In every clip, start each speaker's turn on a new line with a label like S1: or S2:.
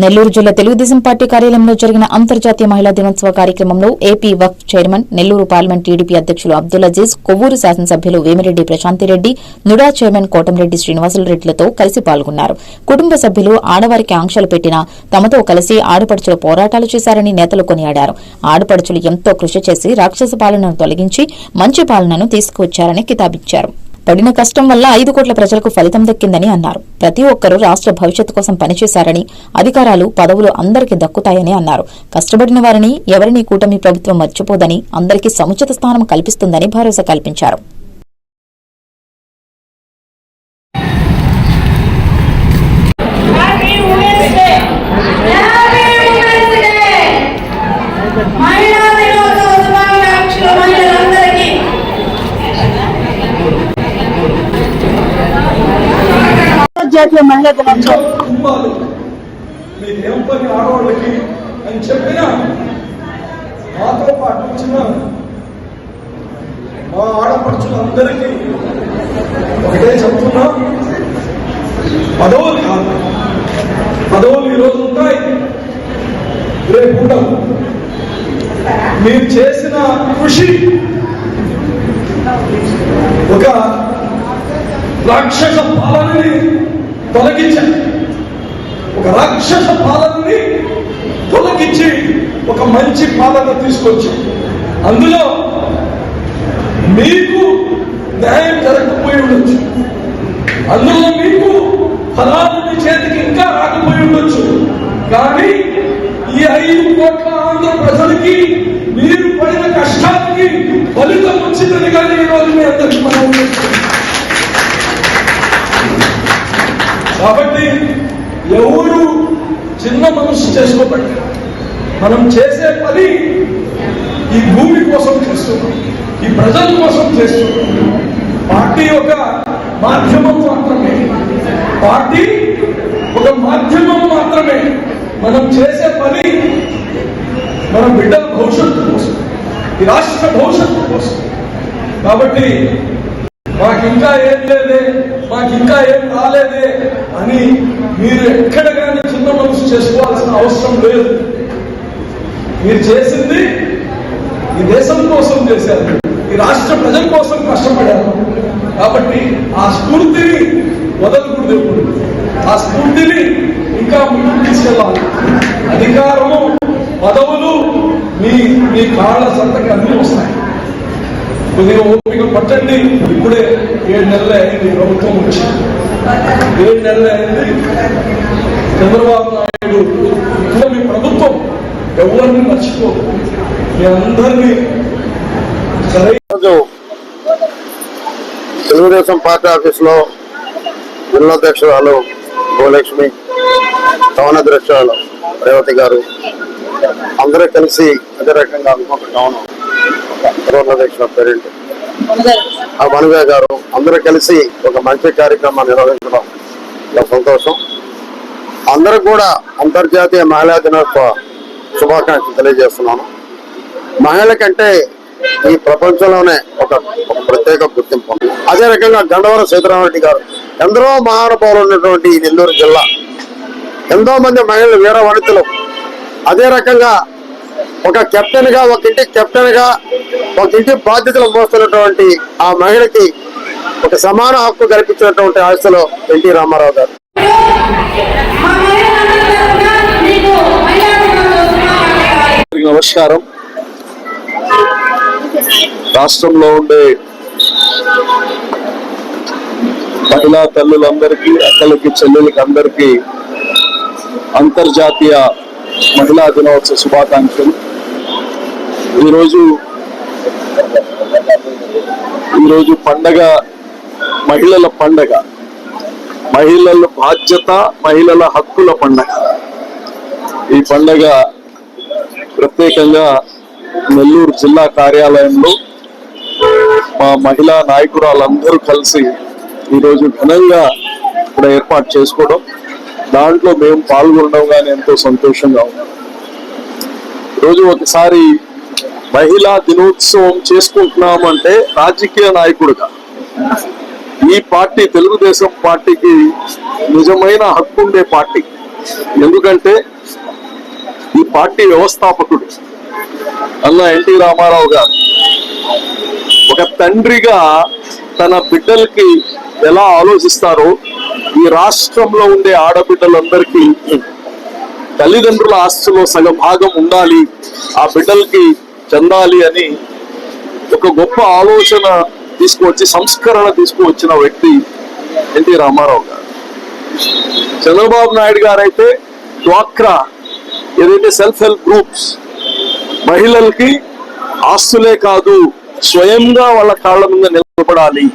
S1: నెల్లూరు జిల్లా తెలుగుదేశం పార్టీ కార్యాలయంలో జరిగిన అంతర్జాతీయ మహిళా దినోత్సవ కార్యక్రమంలో ఏపీ వక్ఫ్ చైర్మన్, నెల్లూరు పార్లమెంట్ టీడీపీ అధ్యకులు అబ్దుల్ అజీజ్, కొవ్వూరు శాసనసభ్యులు వేమిరెడ్డి ప్రశాంతిరెడ్డి, నుడా చైర్మన్ కోటంరెడ్డి శ్రీనివాసులరెడ్డిలతో కలిసి పాల్గొన్నారు. కుటుంబ సభ్యులు ఆడవారికి ఆంక్షలు పెట్టినా తమతో కలిసి ఆడపడుచుల పోరాటాలు చేశారని నేతలు కొనియాడారు. ఆడపడుచులు ఎంతో కృషి చేసి రాక్షస పాలనను తొలగించి మంచి పాలనను తీసుకువచ్చారని కితాబిచ్చారు. పడిన కష్టం వల్ల 5 కోట్ల ప్రజలకు ఫలితం దక్కిందని అన్నారు. ప్రతి ఒక్కరూ రాష్ట్ర భవిష్యత్తు కోసం పనిచేశారని, అధికారాలు, పదవులు అందరికీ దక్కుతాయని అన్నారు. కష్టపడిన వారిని ఎవరినీ కూటమి ప్రభుత్వం మర్చిపోదని, అందరికీ సముచిత స్థానం కల్పిస్తుందని భరోసా కల్పించారు.
S2: జాతీయ మహిళా దినోత్సవం
S3: మీకేం పని ఆడవాళ్ళకి అని చెప్పిన మాతో పాటు వచ్చిన మా ఆడపడుచులందరికీ ఒకటే చెప్తున్నా, పదవులు కాదు, పదవులు ఈరోజు ఉంటాయి, రేపు ఉండవు. మీరు చేసిన కృషి ఒక రాక్షస పాలనని తొలగించారు, ఒక రాక్షస పాలనని తొలగించి ఒక మంచి పాలన తీసుకొచ్చి, అందులో మీకు న్యాయం జరగకపోయి ఉండొచ్చు, అందులో మీకు ఫలాలు మీ చేతికి ఇంకా రాకపోయి ఉండొచ్చు, కానీ ఈ 5 కోట్ల ఆంధ్ర ప్రజలకి మీరు పడిన కష్టానికి ఫలితం వచ్చిందని కానీ ఈరోజు మీ అందరికీ మనం కాబట్టి ఎవరు చిన్న మనసు చేసుకోబట్టి మనం చేసే పని ఈ భూమి కోసం చేస్తున్నాం, ఈ ప్రజల కోసం చేస్తున్నాం. పార్టీ ఒక మాధ్యమం మాత్రమే, పార్టీ ఒక మాధ్యమం మాత్రమే. మనం చేసే పని మన బిడ్డల భవిష్యత్తు కోసం, ఈ రాష్ట్ర భవిష్యత్తు కోసం. కాబట్టి మాకింకా ఏం లేదే, మాకింకా ఏం రాలేదే అని మీరు ఎక్కడ కానీ చిన్న మనసు చేసుకోవాల్సిన అవసరం లేదు. మీరు చేసింది ఈ దేశం కోసం చేశారు, ఈ రాష్ట్ర ప్రజల కోసం కష్టపడారు. కాబట్టి ఆ స్ఫూర్తిని వదలకూడదు, ఆ స్ఫూర్తిని ఇంకా ముందుకు తీసుకెళ్ళాలి. అధికారము, పదవులు మీ కాళ్ళ సంతకి అన్నీ వస్తాయి. కొద్దిగా ఓపిక పట్టండి. ఇప్పుడే 7 నెలలు అయింది ప్రభుత్వం వచ్చి, 7 నెలలు అయింది. చంద్రబాబు నాయుడు మీ ప్రభుత్వం ఎవరిని మర్చిపోదు, మీ అందరినీ
S4: తెలుగుదేశం పార్టీ ఆఫీసులో జిల్లా అధ్యక్షురాలు భూలక్ష్మి, టౌన్ అధ్యక్షురాలు రేవతి గారు అందరూ కలిసి అదే రకంగా అనుకుంటున్నాను. పేరెంట్ మనువే గారు అందరూ కలిసి ఒక మంచి కార్యక్రమాన్ని నిర్వహించడం చాలా సంతోషం. అందరూ కూడా అంతర్జాతీయ మహిళా దినోత్సవ శుభాకాంక్షలు తెలియజేస్తున్నాను. మహిళ కంటే ఈ ప్రపంచంలోనే ఒక ప్రత్యేక గుర్తింపు ఉంది. అదే రకంగా గండవరం సీతారామరెడ్డి గారు, ఎందరో మహానుభావులు ఉన్నటువంటి ఈ నెల్లూరు జిల్లా, ఎంతో మంది మహిళలు వీర వనితలు. అదే రకంగా ఒక కెప్టెన్ గా, ఒక ఇంటి బాధ్యతలు మోస్తున్నటువంటి ఆ మహిళకి ఒక సమాన హక్కు కల్పించినటువంటి ఆశలో ఎన్టీ రామారావు గారు.
S5: నమస్కారం. రాష్ట్రంలో ఉండే మహిళా తల్లులందరికీ, అక్కలకి, చెల్లెలకి అందరికీ అంతర్జాతీయ మహిళా దినోత్సవ శుభాకాంక్షలు. ఈరోజు పండగ, మహిళల పండగ, మహిళల బాధ్యత, మహిళల హక్కుల పండగ. ఈ పండగ ప్రత్యేకంగా నెల్లూరు జిల్లా కార్యాలయంలో మా మహిళా నాయకురాలందరూ కలిసి ఈరోజు ఘనంగా ఇక్కడ ఏర్పాటు చేసుకోవడం, దాంట్లో మేము పాల్గొనడం కానీ ఎంతో సంతోషంగా ఉంది. ఈరోజు ఒకసారి మహిళా దినోత్సవం చేసుకుంటున్నామంటే రాజకీయ నాయకుడుగా ఈ పార్టీ, తెలుగుదేశం పార్టీకి నిజమైన హక్కు ఉండే పార్టీ. ఎందుకంటే ఈ పార్టీ వ్యవస్థాపకుడు అన్న ఎన్టీ రామారావు గారు ఒక తండ్రిగా తన బిడ్డలకి ఎలా ఆలోచిస్తారో ఈ రాష్ట్రంలో ఉండే ఆడబిడ్డలందరికీ తల్లిదండ్రుల ఆస్తిలో సగం భాగం ఉండాలి, ఆ బిడ్డలకి చెందాలి అని ఒక గొప్ప ఆలోచన తీసుకువచ్చి సంస్కరణ తీసుకువచ్చిన వ్యక్తి ఎన్టీ రామారావు గారు. చంద్రబాబు నాయుడు గారు అయితే డ్వాక్రా ఏదైతే సెల్ఫ్ హెల్ప్ గ్రూప్స్ మహిళలకి ఆస్తులే కాదు స్వయంగా వాళ్ళ కాళ్ళ మీద నిలబడాలి,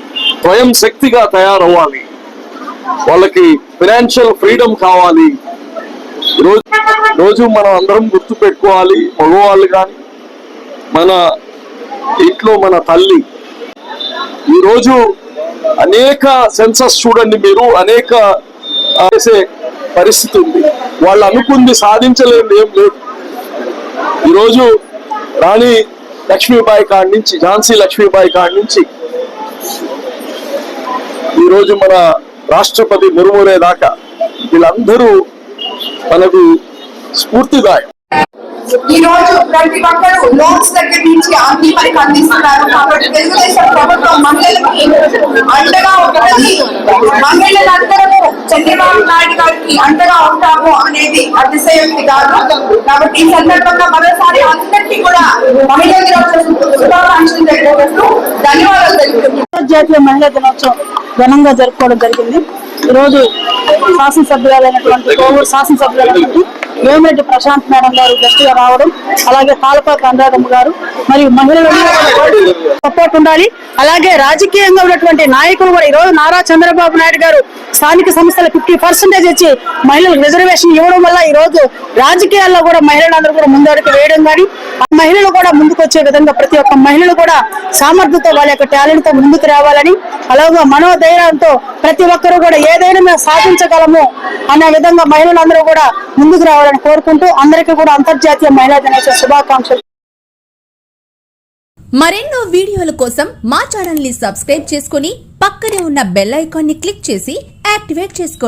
S5: స్వయం శక్తిగా తయారవ్వాలి, వాళ్ళకి ఫైనాన్షియల్ ఫ్రీడమ్ కావాలి. రోజు మనం అందరం గుర్తు పెట్టుకోవాలి, మగవాళ్ళు కానీ మన ఇంట్లో మన తల్లి ఈరోజు అనేక సెన్సస్ చూడండి మీరు, అనేక చేసే పరిస్థితి ఉంది. వాళ్ళు అనుకుంది సాధించలేదు ఏం లేదు. ఈరోజు రాణి లక్ష్మీబాయి కాడి నుంచి, ఝాన్సీ లక్ష్మీబాయి కాడి నుంచి ఈరోజు మన రాష్ట్రపతి ముర్మురే దాకా వీళ్ళందరూ మనకు స్ఫూర్తిదాయం.
S2: ఈ రోజు ప్రతి ఒక్కరు లోన్స్ దగ్గర నుంచి అన్ని మనకి అందిస్తున్నారు. కాబట్టి తెలుగుదేశం ప్రభుత్వం మహిళలకి అండగా ఉంటుంది. మహిళలందరూ చంద్రబాబు నాయుడు గారికి అండగా ఉంటాము అనేది అతిశయోక్తి కాదు. కాబట్టి ఈ సందర్భంగా మరోసారి అందరికీ కూడా మహిళా దినోత్సవం శుభాకాంక్షలు తెలుపుతూ ధన్యవాదాలు తెలుపుతున్నాను.
S6: అంతర్జాతీయ మహిళా దినోత్సవం ఘనంగా జరుపుకోవడం జరిగింది. ఈరోజు శాసనసభ్యులైనటువంటి కోవూరు శాసనసభ్యులైనటువంటి వేమిరెడ్డి ప్రశాంత్ మేడం గారు గెస్ట్ గా రావడం, అలాగే పాలపాక అనురాధమ్మ గారు మరియు మహిళలందరూ సపోర్ట్ ఉండాలి. అలాగే రాజకీయంగా ఉన్నటువంటి నాయకులు కూడా ఈరోజు నారా చంద్రబాబు నాయుడు గారు స్థానిక సంస్థలు 50% ఇచ్చి మహిళలకు రిజర్వేషన్ ఇవ్వడం వల్ల ఈ రోజు రాజకీయాల్లో కూడా మహిళలందరూ కూడా ముందడుగు వేయడం కానీ, ఆ మహిళలు కూడా ముందుకు వచ్చే విధంగా ప్రతి ఒక్క మహిళలు కూడా సామర్థ్యంతో వాళ్ళ యొక్క టాలెంట్ తో ముందుకు రావాలని, అలాగే మనోధైర్యంతో ప్రతి ఒక్కరూ కూడా ఏదైనా మేము సాధించగలము అనే విధంగా మహిళలందరూ కూడా ముందుకు రావాలని కోరుకుంటూ అందరికీ కూడా అంతర్జాతీయ మహిళా దినోత్సవ శుభాకాంక్షలు.
S7: మరెన్నో వీడియోల కోసం మా ఛానల్ ని సబ్స్క్రైబ్ చేసుకుని పక్కనే ఉన్న బెల్ ఐకాన్ ని క్లిక్ చేసి యాక్టివేట్ చేసుకోండి.